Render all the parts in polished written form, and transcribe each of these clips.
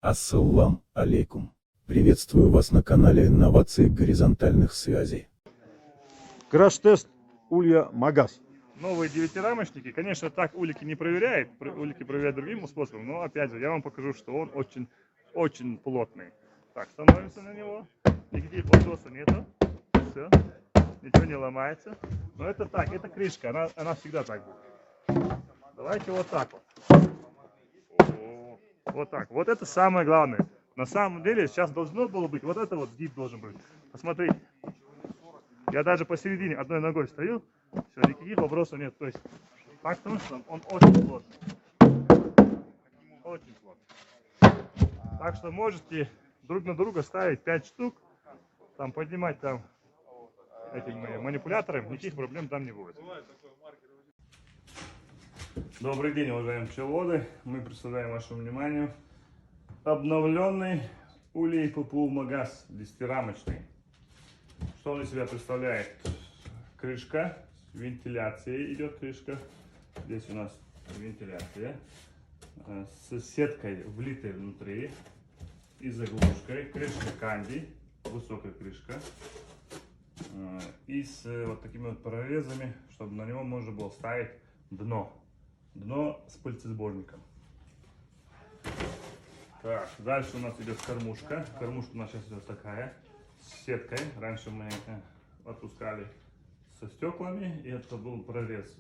Ассалам алейкум. Приветствую вас на канале инновации горизонтальных связей. Краш-тест улья Магаз. Новые девятирамочники, конечно, так улики не проверяет, улики проверяют другим способом, но опять же, я вам покажу, что он очень плотный. Так, становимся на него, никаких подсоса нету, все, ничего не ломается. Но это так, это крышка, она всегда так будет. Давайте вот так вот. Вот так, вот это самое главное. На самом деле, сейчас должно было быть, вот это вот сгиб должен быть. Посмотрите. Я даже посередине одной ногой стою, все, никаких вопросов нет. То есть, факт в том, что он очень плотный. Очень плотный. Так что можете друг на друга ставить 5 штук, там поднимать там этими манипуляторами, никаких проблем там не будет. Добрый день, уважаемые пчеловоды. Мы представляем вашему вниманию обновленный улей ППУ Магаз 10-рамочный. Что он из себя представляет? Крышка, вентиляция идет крышка. Здесь у нас вентиляция с сеткой влитой внутри и заглушкой. Крышка канди, высокая крышка. И с вот такими вот прорезами, чтобы на него можно было ставить дно. Дно с пыльцесборником. Так, дальше у нас идет кормушка. Кормушка у нас сейчас идет такая, с сеткой. Раньше мы отпускали со стеклами, и это был прорез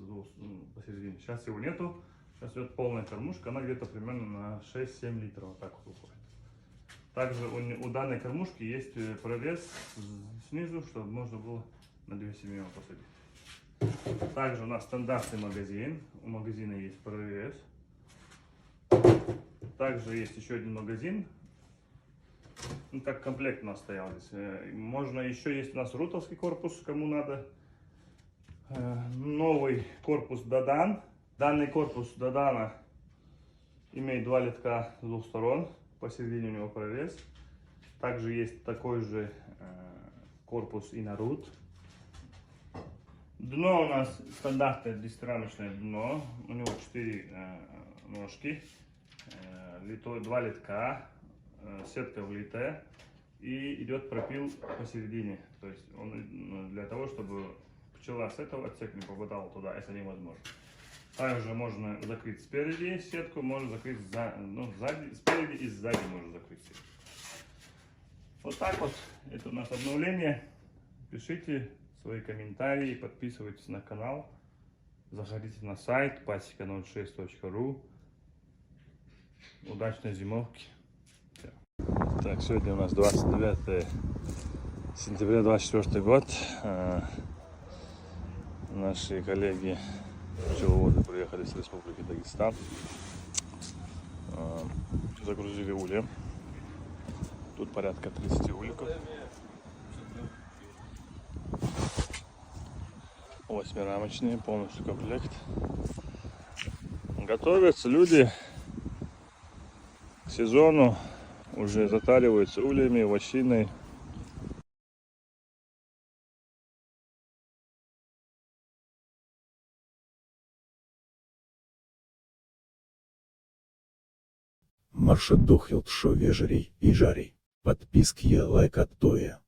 посередине. Сейчас его нету. Сейчас идет полная кормушка. Она где-то примерно на 6-7 литров вот так вот уходит. Также у данной кормушки есть прорез снизу, чтобы можно было на 2 семьи посадить. Также у нас стандартный магазин. У магазина есть прорез. Также есть еще один магазин. Ну, как комплект у нас стоял здесь. Можно еще есть у нас рутовский корпус, кому надо. Новый корпус Дадан. Данный корпус Дадана имеет 2 литка с двух сторон. Посередине у него прорез. Также есть такой же корпус и на рут. Дно у нас стандартное 10-рамочное дно. У него 4 ножки. 2 литка. Сетка влитая. И идет пропил посередине. То есть он для того, чтобы пчела с этого отсека не попадала туда, это невозможно. Также можно закрыть спереди сетку, можно закрыть сзади, спереди и сзади можно закрыть сетку. Вот так вот. Это у нас обновление. Пишите свои комментарии, подписывайтесь на канал, заходите на сайт pasika06.ru. Удачной зимовки. Так, сегодня у нас 29 сентября 2024 год. Наши коллеги пчеловоды приехали с Республики Дагестан. Загрузили ульем. Тут порядка 30 уликов. 8-рамочные, полностью комплект. Готовятся люди к сезону, уже затариваются ульями, вощиной. Маршадухилт шо вежерей и жарей. Подписки, лайк, оттоя.